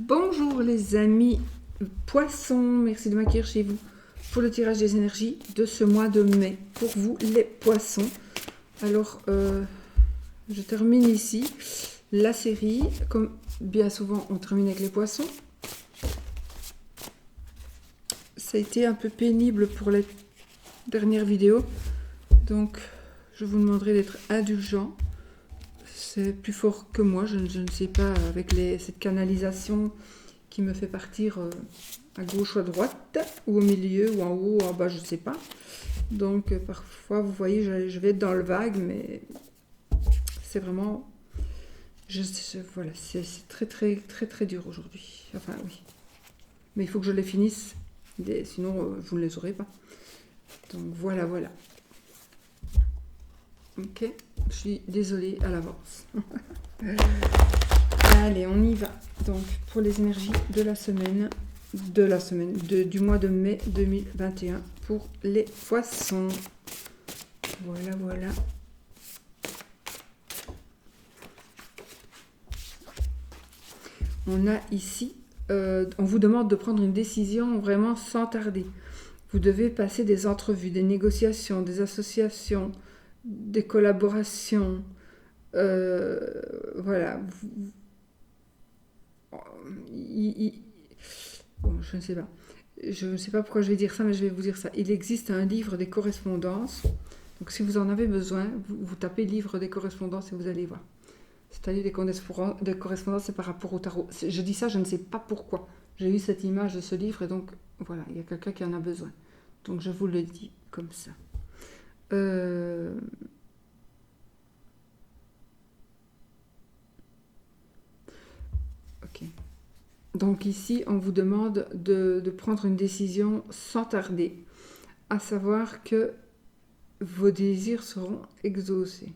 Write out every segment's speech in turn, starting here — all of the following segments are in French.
Bonjour les amis poissons, merci de m'accueillir chez vous pour le tirage des énergies de ce mois de mai. Pour vous les poissons, alors je termine ici la série, comme bien souvent on termine avec les poissons. Ça a été un peu pénible pour les dernières vidéos, donc je vous demanderai d'être indulgent. C'est plus fort que moi, je ne sais pas, avec cette canalisation qui me fait partir à gauche ou à droite, ou au milieu, ou en haut, ou en bas, je ne sais pas. Donc parfois, vous voyez, je vais être dans le vague, mais c'est vraiment... voilà, c'est très, très, très, très dur aujourd'hui. Enfin, oui. Mais il faut que je les finisse, sinon vous ne les aurez pas. Donc voilà, voilà. Ok, je suis désolée à l'avance. Allez, on y va. Donc, pour les énergies de la semaine, du mois de mai 2021 pour les poissons. Voilà, voilà. On a ici, on vous demande de prendre une décision vraiment sans tarder. Vous devez passer des entrevues, des négociations, des associations, des collaborations. Voilà. Bon, je ne sais pas. Je ne sais pas pourquoi je vais dire ça, mais je vais vous dire ça. Il existe un livre des correspondances. Donc si vous en avez besoin, vous tapez livre des correspondances et vous allez voir. C'est-à-dire des correspondances, c'est par rapport au tarot. Je dis ça, je ne sais pas pourquoi. J'ai eu cette image de ce livre et donc voilà, il y a quelqu'un qui en a besoin. Donc je vous le dis comme ça. Ok. Donc ici, on vous demande de prendre une décision sans tarder, à savoir que vos désirs seront exaucés.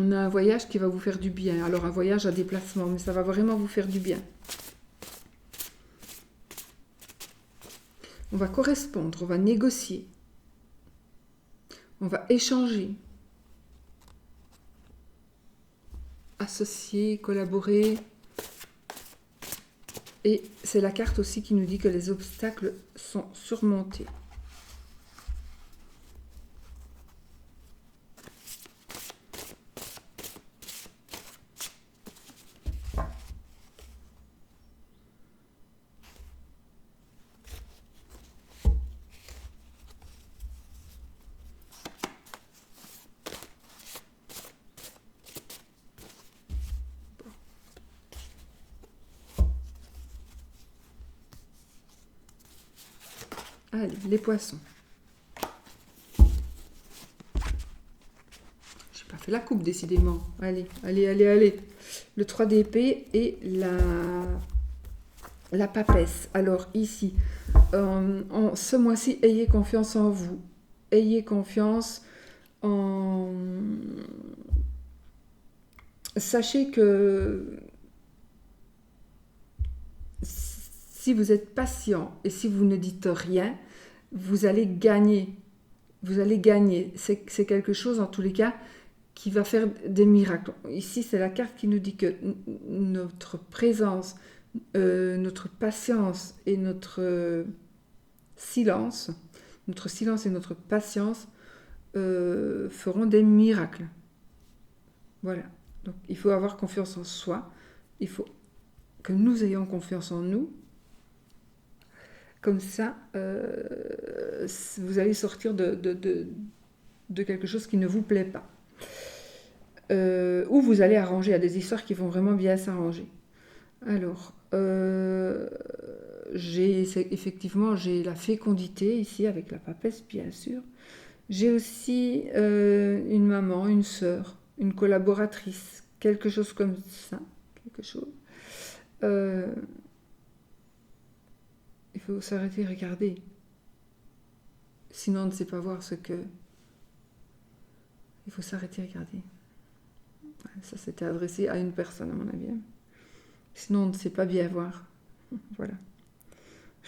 On a un voyage qui va vous faire du bien. Alors un voyage à déplacement, mais ça va vraiment vous faire du bien. On va correspondre, on va négocier. On va échanger. Associer, collaborer. Et c'est la carte aussi qui nous dit que les obstacles sont surmontés. Allez, les poissons. J'ai pas fait la coupe, décidément. Allez, allez, allez, allez. Le 3 d'épée et la papesse. Alors, ici, ce mois-ci, ayez confiance en vous. Ayez confiance en... Sachez que si vous êtes patient et si vous ne dites rien, vous allez gagner. Vous allez gagner. C'est quelque chose, en tous les cas, qui va faire des miracles. Ici, c'est la carte qui nous dit que notre présence, notre patience et notre silence et notre patience feront des miracles. Voilà. Donc, il faut avoir confiance en soi. Il faut que nous ayons confiance en nous. Comme ça, vous allez sortir de quelque chose qui ne vous plaît pas. Ou vous allez arranger à des histoires qui vont vraiment bien s'arranger. Alors, effectivement, j'ai la fécondité ici avec la papesse, bien sûr. J'ai aussi une maman, une sœur, une collaboratrice, quelque chose comme ça. Quelque chose. Il faut s'arrêter et regarder. Sinon, on ne sait pas voir ce que... Il faut s'arrêter et regarder. Ça, c'était adressé à une personne, à mon avis. Sinon, on ne sait pas bien voir. Voilà.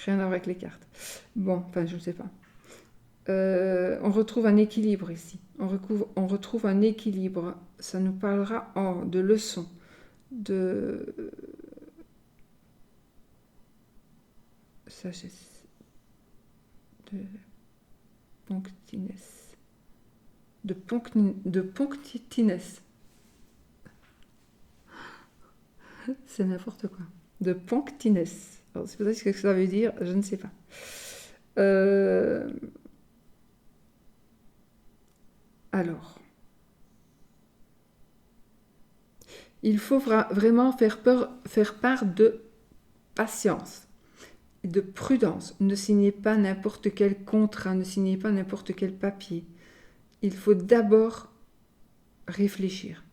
Rien à voir avec les cartes. Bon, enfin, je ne sais pas. On retrouve un équilibre ici. On retrouve un équilibre. Ça nous parlera de leçons, de sagesse, de ponctiness, de ponctiness. C'est n'importe quoi. De ponctiness. Alors, c'est peut-être ce que ça veut dire, je ne sais pas. Alors, il faut vraiment faire part de patience et de prudence. Ne signez pas n'importe quel contrat, ne signez pas n'importe quel papier. Il faut d'abord réfléchir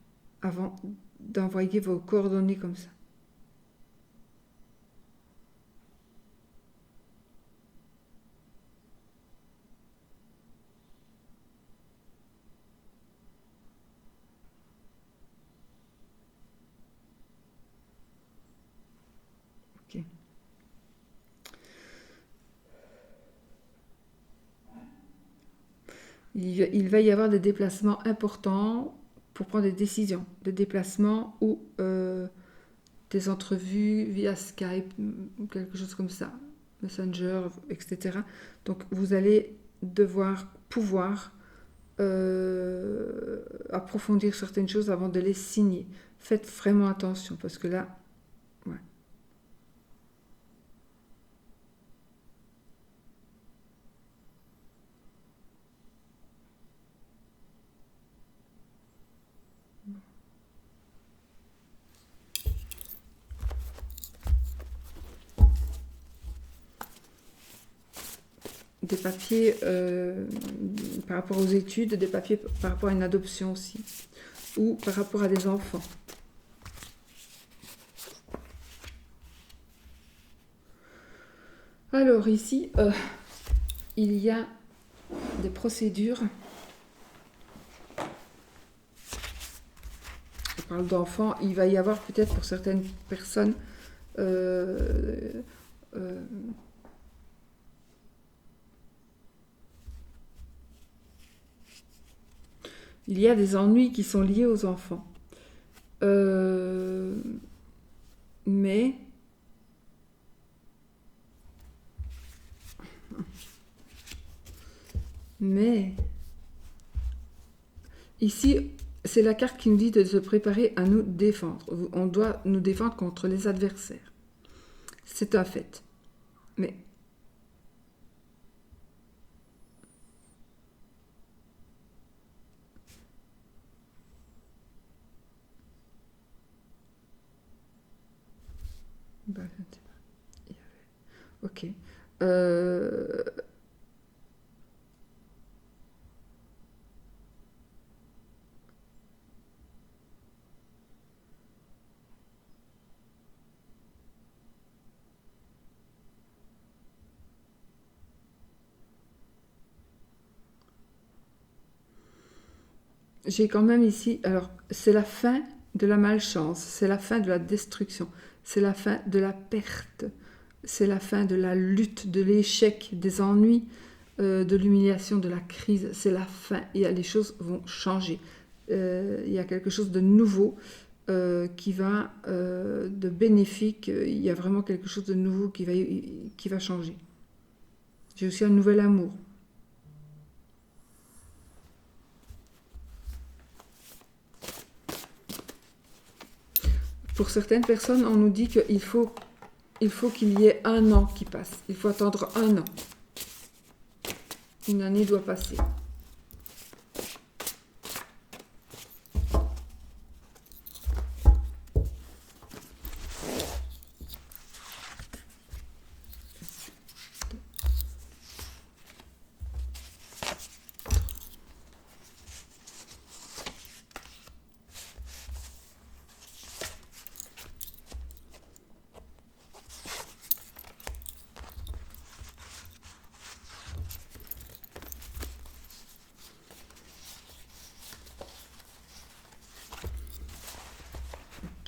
avant d'envoyer vos coordonnées comme ça. Ok. Il va y avoir des déplacements importants pour prendre des décisions, des déplacements ou des entrevues via Skype, quelque chose comme ça, Messenger, etc. Donc vous allez pouvoir approfondir certaines choses avant de les signer. Faites vraiment attention parce que là, ouais. Des papiers par rapport aux études, des papiers par rapport à une adoption aussi, ou par rapport à des enfants. Alors ici, il y a des procédures. On parle d'enfants, il va y avoir peut-être pour certaines personnes il y a des ennuis qui sont liés aux enfants. Mais ici, c'est la carte qui nous dit de se préparer à nous défendre. On doit nous défendre contre les adversaires. C'est un fait. Mais bah, je ne sais pas. Ok. J'ai quand même ici, alors c'est la fin de la malchance, c'est la fin de la destruction, c'est la fin de la perte, c'est la fin de la lutte, de l'échec, des ennuis, de l'humiliation, de la crise, c'est la fin. Les choses vont changer. Il y a quelque chose de nouveau qui va, de bénéfique. Il y a vraiment quelque chose de nouveau qui va changer. J'ai aussi un nouvel amour. Pour certaines personnes, on nous dit qu'il faut qu'il y ait un an qui passe. Il faut attendre un an. Une année doit passer.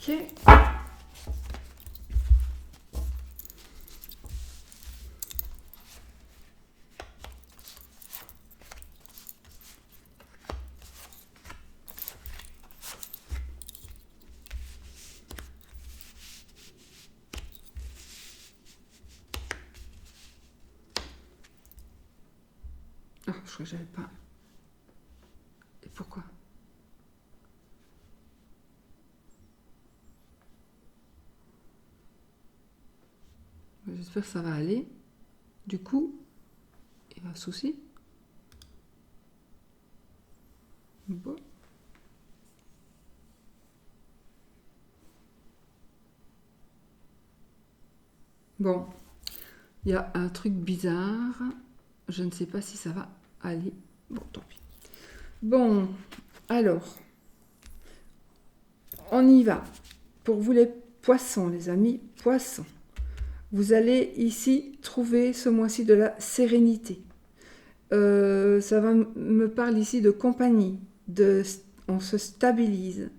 Ok. Ah, je crois que j'avais pas. Et pourquoi? J'espère que ça va aller. Du coup, il y a un souci. Bon. Bon, il y a un truc bizarre. Je ne sais pas si ça va aller. Bon, tant pis. Bon, alors, on y va. Pour vous les poissons, les amis, poissons. Vous allez ici trouver ce mois-ci de la sérénité. Ça me parle ici de compagnie. On se stabilise.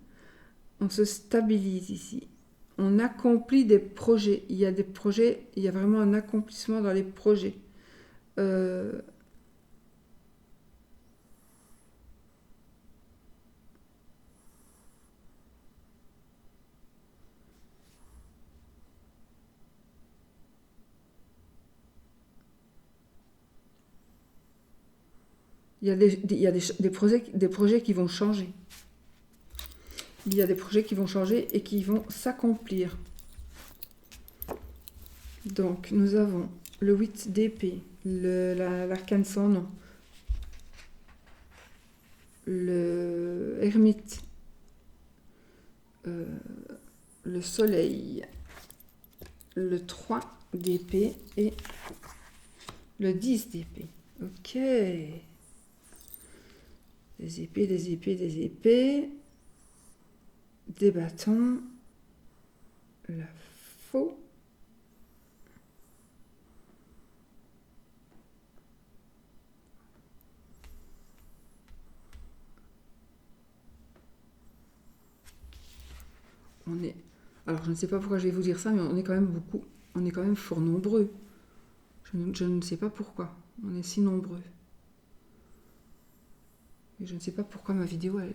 On se stabilise ici. On accomplit des projets. Il y a des projets, il y a vraiment un accomplissement dans les projets. Il y a des projets qui vont changer. Il y a des projets qui vont changer et qui vont s'accomplir. Donc, nous avons le 8 d'épée, l'arcane sans nom, le ermite, le soleil, le 3 d'épée et le 10 d'épée. Ok. Des épées, des épées, des épées. Des bâtons. La faux. On est... Alors, je ne sais pas pourquoi je vais vous dire ça, mais on est quand même beaucoup. On est quand même fort nombreux. Je ne sais pas pourquoi. On est si nombreux. Et je ne sais pas pourquoi ma vidéo, elle...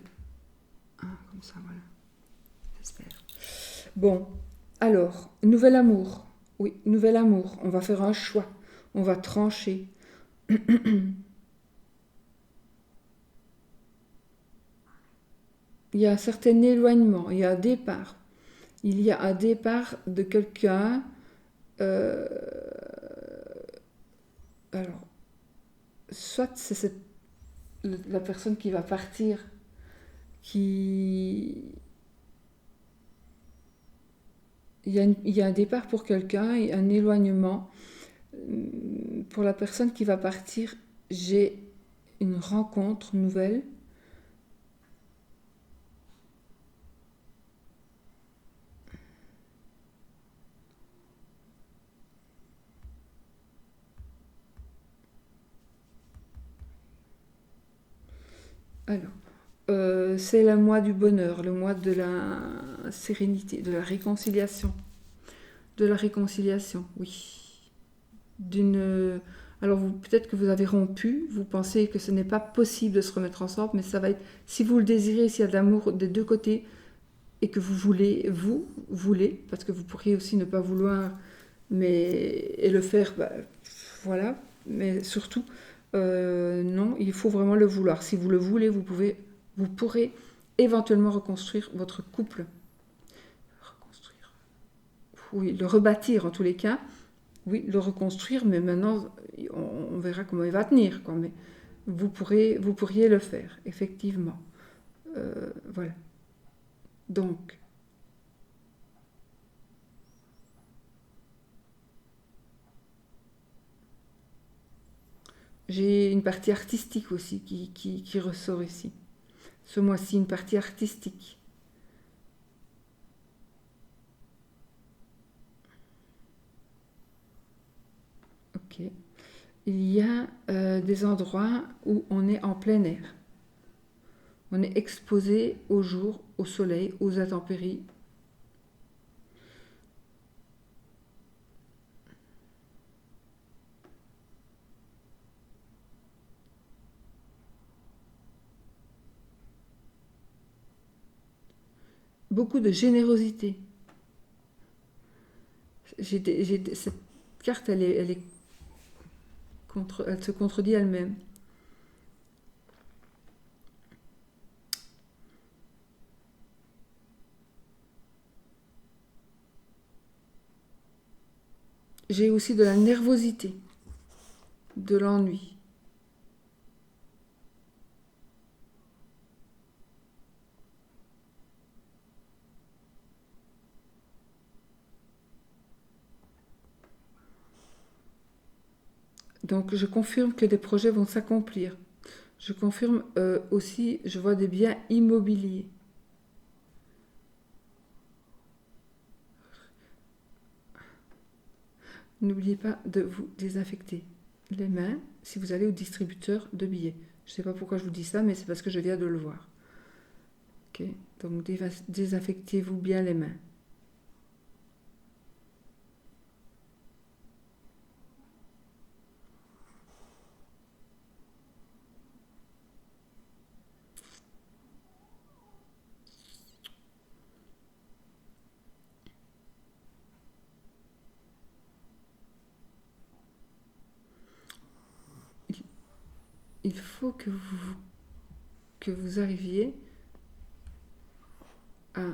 Ah, comme ça, voilà. J'espère. Bon, alors, nouvel amour. Oui, nouvel amour. On va faire un choix. On va trancher. Il y a un certain éloignement. Il y a un départ. Il y a un départ de quelqu'un. Euh, alors, soit c'est la personne qui va partir, qui... Il y a un départ pour quelqu'un et un éloignement. Pour la personne qui va partir, j'ai une rencontre nouvelle. Alors, c'est le mois du bonheur, le mois de la sérénité, de la réconciliation. De la réconciliation, oui. Alors peut-être que vous avez rompu, vous pensez que ce n'est pas possible de se remettre ensemble, mais ça va être, si vous le désirez, s'il y a de l'amour des deux côtés, et que vous voulez, parce que vous pourriez aussi ne pas vouloir, et le faire, voilà, mais surtout, non, il faut vraiment le vouloir. Si vous le voulez, vous pourrez éventuellement reconstruire votre couple. Reconstruire. Oui, le rebâtir en tous les cas. Oui, le reconstruire, mais maintenant, on verra comment il va tenir, quoi. Mais vous pourriez le faire, effectivement. Voilà. Donc, j'ai une partie artistique aussi qui ressort ici. Ce mois-ci, une partie artistique. Ok. Il y a des endroits où on est en plein air. On est exposé au jour, au soleil, aux intempéries. Beaucoup de générosité. Cette carte, elle se contredit elle-même. J'ai aussi de la nervosité, de l'ennui. Donc je confirme que des projets vont s'accomplir. Je confirme aussi, je vois des biens immobiliers. N'oubliez pas de vous désinfecter les mains si vous allez au distributeur de billets. Je ne sais pas pourquoi je vous dis ça, mais c'est parce que je viens de le voir. Ok, donc désinfectez-vous bien les mains. Il faut que vous arriviez à,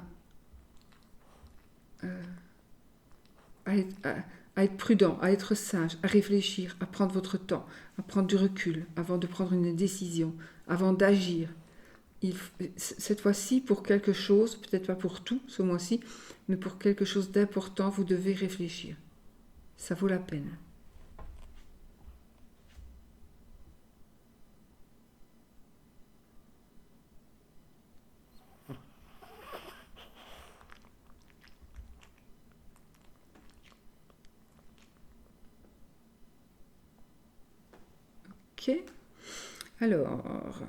euh, à être prudent, à être sage, à réfléchir, à prendre votre temps, à prendre du recul avant de prendre une décision, avant d'agir. Cette fois-ci, pour quelque chose, peut-être pas pour tout ce mois-ci, mais pour quelque chose d'important, vous devez réfléchir. Ça vaut la peine. Ok. Alors,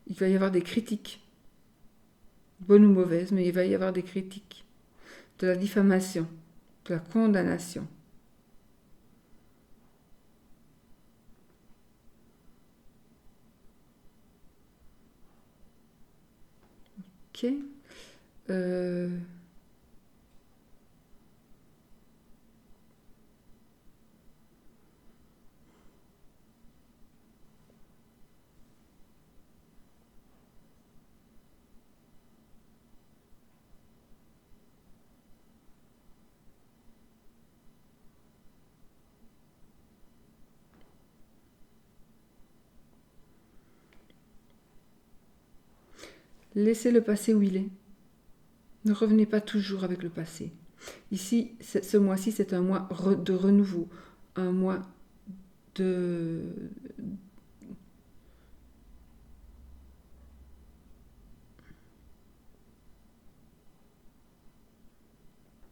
il va y avoir des critiques, bonnes ou mauvaises, mais il va y avoir des critiques, de la diffamation, de la condamnation. Ok. Euh, Laissez le passé où il est. Ne revenez pas toujours avec le passé. Ici, ce mois-ci, c'est un mois de renouveau, un mois de...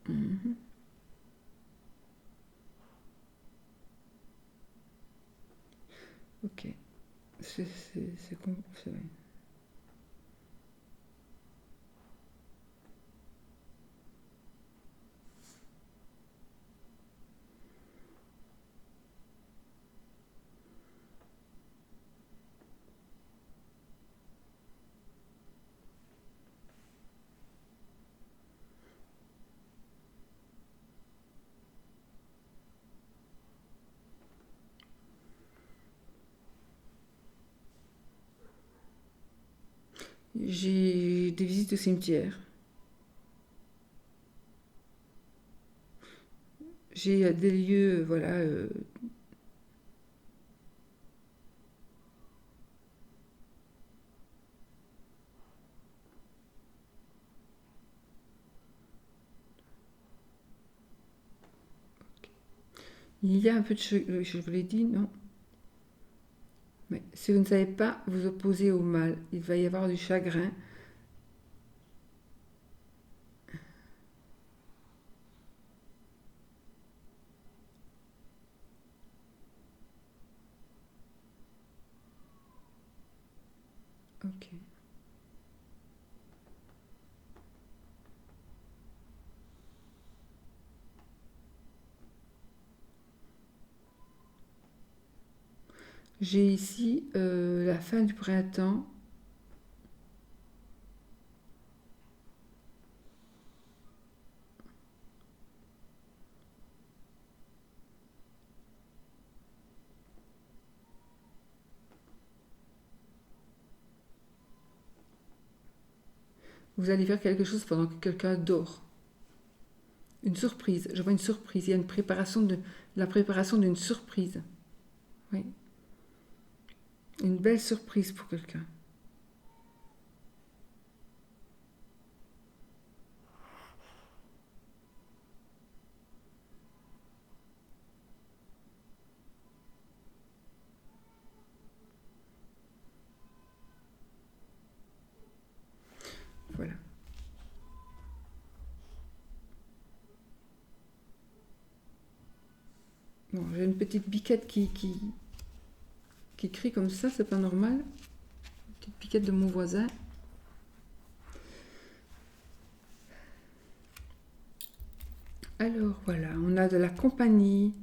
Mhm. Ok. C'est vrai. J'ai des visites au cimetière. J'ai des lieux, voilà. Il y a un peu de... Je vous l'ai dit, non? Mais si vous ne savez pas vous opposer au mal, il va y avoir du chagrin. Ok. J'ai ici la fin du printemps. Vous allez faire quelque chose pendant que quelqu'un dort. Une surprise. Je vois une surprise. Il y a une préparation la préparation d'une surprise. Oui. Une belle surprise pour quelqu'un. Voilà. Bon, j'ai une petite biquette qui crie comme ça, c'est pas normal. Une petite biquette de mon voisin. Alors voilà, on a de la compagnie,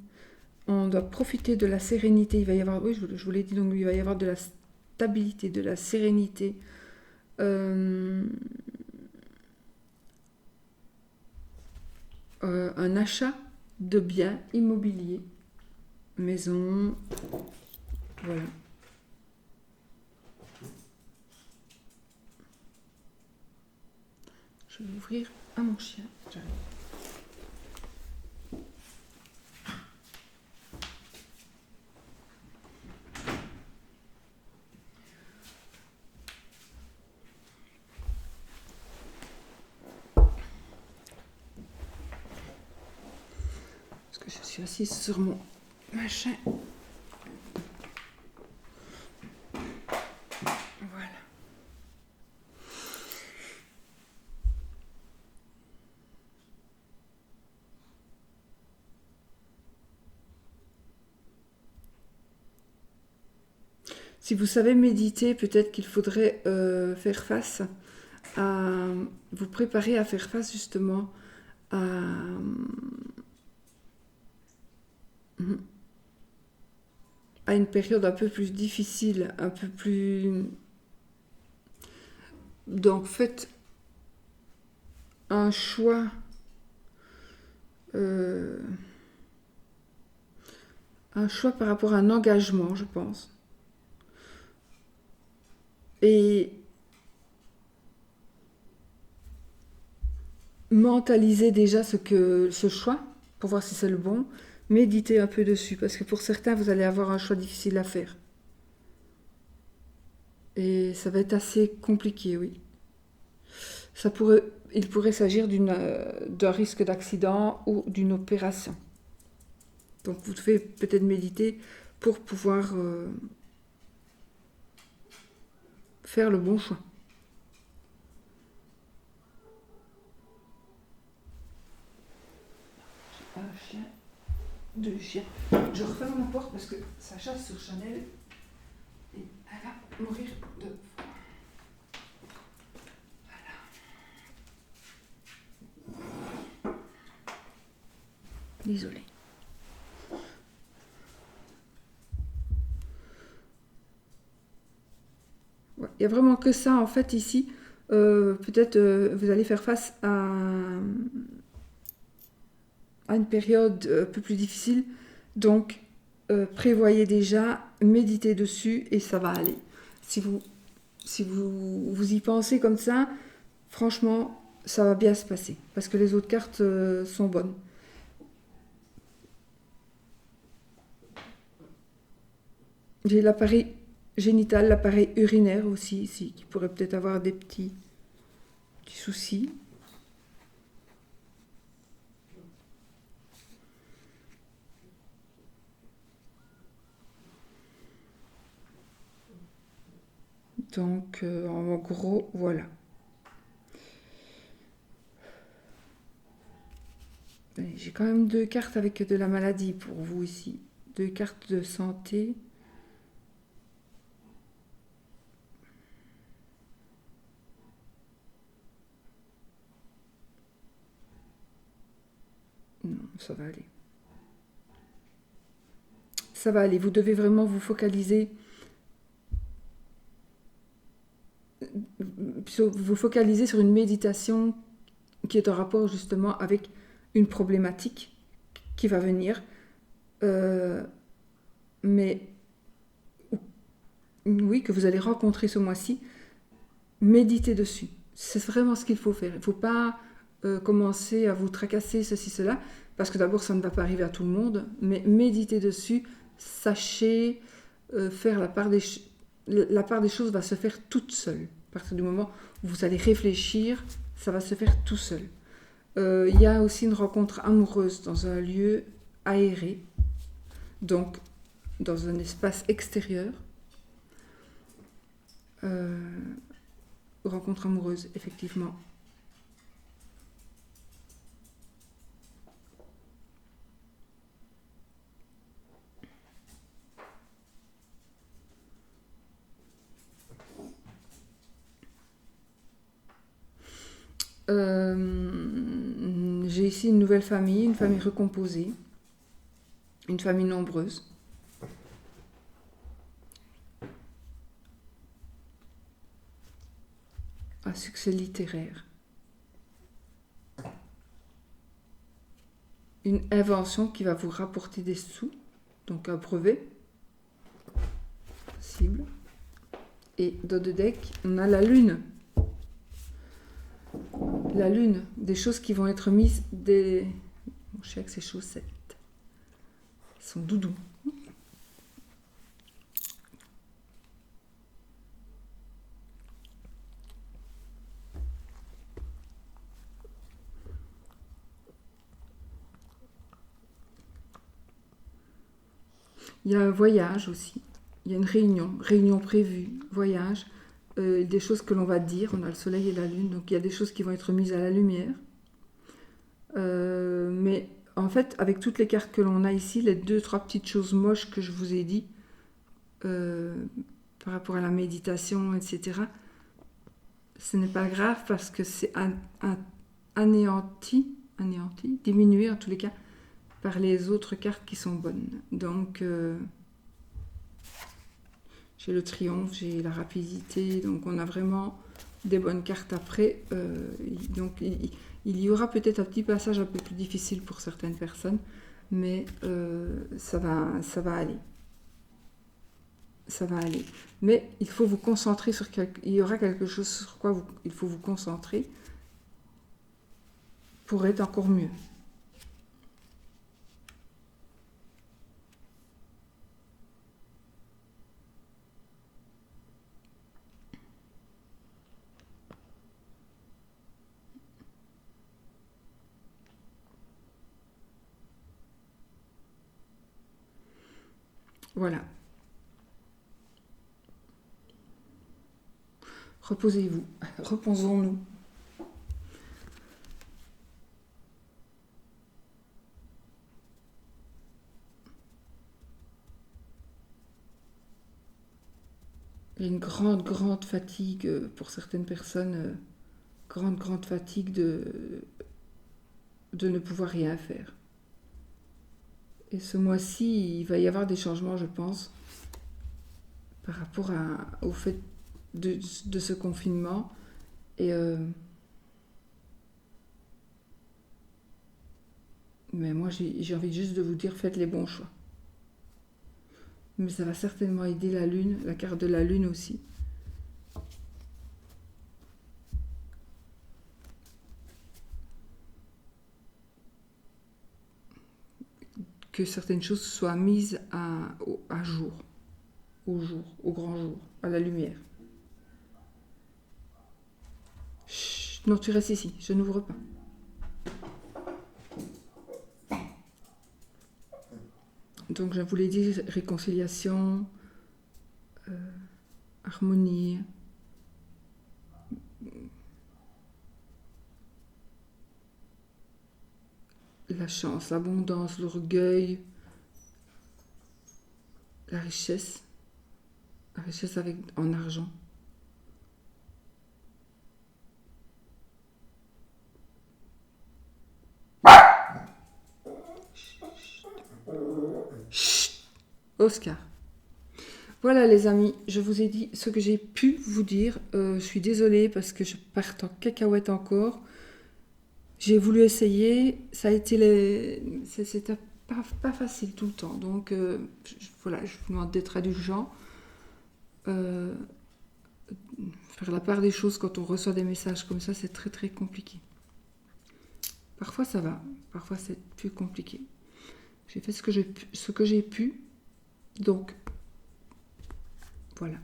on doit profiter de la sérénité. Il va y avoir, oui, je vous l'ai dit, donc il va y avoir de la stabilité, de la sérénité. Un achat de biens immobiliers, maison, voilà. Je vais ouvrir à mon chien. J'arrive. Parce que je suis assise sur mon machin. Voilà. Si vous savez méditer, peut-être qu'il faudrait faire face à vous préparer à faire face justement à une période un peu plus difficile, un peu plus... Donc faites un choix par rapport à un engagement, je pense. Et mentalisez déjà ce choix pour voir si c'est le bon. Méditez un peu dessus parce que pour certains, vous allez avoir un choix difficile à faire. Et ça va être assez compliqué, oui. Il pourrait s'agir d'un risque d'accident ou d'une opération. Donc vous devez peut-être méditer pour pouvoir faire le bon choix. Un chien, deux chiens. Je referme la porte parce que ça chasse sur Chanel et elle va mourir de froid. Voilà. Désolée. Ouais, il n'y a vraiment que ça en fait ici. Peut-être vous allez faire face à une période un peu plus difficile. Donc, prévoyez déjà, méditez dessus et ça va aller. Si vous y pensez comme ça, franchement, ça va bien se passer. Parce que les autres cartes sont bonnes. J'ai l'appareil génital, l'appareil urinaire aussi, ici, qui pourrait peut-être avoir des petits soucis. Donc, en gros, voilà. J'ai quand même 2 cartes avec de la maladie pour vous ici. 2 cartes de santé. Non, ça va aller. Ça va aller. Vous devez vraiment vous focaliser. Vous focaliser sur une méditation qui est en rapport justement avec une problématique qui va venir. Mais oui, que vous allez rencontrer ce mois-ci. Méditez dessus. c'est vraiment ce qu'il faut faire. Il ne faut pas commencer à vous tracasser, ceci, cela, parce que d'abord, ça ne va pas arriver à tout le monde, mais méditez dessus, sachez faire la part des choses va se faire toute seule. À partir du moment où vous allez réfléchir, ça va se faire tout seul. Il y a aussi une rencontre amoureuse dans un lieu aéré, donc dans un espace extérieur. Rencontre amoureuse, effectivement. J'ai ici une nouvelle famille, une famille recomposée, une famille nombreuse. Un succès littéraire. Une invention qui va vous rapporter des sous, donc un brevet, possible. Et dans le deck, on a la lune. La lune, des choses qui vont être mises, mon chien avec ses chaussettes, son doudou. Il y a un voyage aussi. Il y a une réunion prévue, voyage, des choses que l'on va dire. On a le soleil et la lune, donc il y a des choses qui vont être mises à la lumière. Mais en fait, avec toutes les cartes que l'on a ici, les 2-3 petites choses moches que je vous ai dit, par rapport à la méditation, etc., ce n'est pas grave parce que c'est anéanti, diminué en tous les cas, par les autres cartes qui sont bonnes. Donc, j'ai le triomphe, j'ai la rapidité, donc on a vraiment des bonnes cartes après. Donc, il y aura peut-être un petit passage un peu plus difficile pour certaines personnes, mais ça va aller. Ça va aller. Mais il faut vous concentrer sur il y aura quelque chose sur quoi il faut vous concentrer pour être encore mieux. Voilà. Reposez-vous. Reposons-nous. Il y a une grande fatigue pour certaines personnes, grande fatigue de ne pouvoir rien faire. Et ce mois-ci, il va y avoir des changements, je pense, par rapport au fait de ce confinement. Et mais moi, j'ai envie juste de vous dire, faites les bons choix. Mais ça va certainement aider la lune, la carte de la lune aussi. Que certaines choses soient mises à jour, au grand jour, à la lumière. Chut, non, tu restes ici, je n'ouvre pas. Donc, je vous l'ai dit, réconciliation, harmonie, la chance, l'abondance, l'orgueil, la richesse en argent. Chut, Oscar. Voilà les amis, je vous ai dit ce que j'ai pu vous dire. Je suis désolée parce que je pars en cacahuète encore. J'ai voulu essayer, ça a été c'était pas facile tout le temps. Donc voilà, je vous demande d'être indulgent. faire la part des choses quand on reçoit des messages comme ça, c'est très très compliqué. Parfois ça va, parfois c'est plus compliqué. J'ai fait ce que j'ai pu, donc voilà.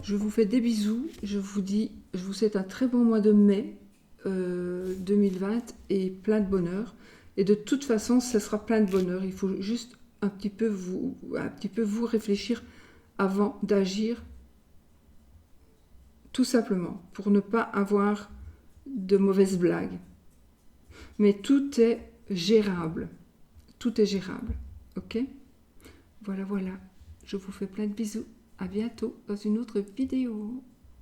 Je vous fais des bisous, je vous souhaite un très bon mois de mai 2020 et plein de bonheur. Et de toute façon, ce sera plein de bonheur. Il faut juste un petit peu vous réfléchir avant d'agir, tout simplement, pour ne pas avoir de mauvaises blagues. Mais tout est gérable. Tout est gérable. Ok? Voilà, voilà. Je vous fais plein de bisous. À bientôt dans une autre vidéo.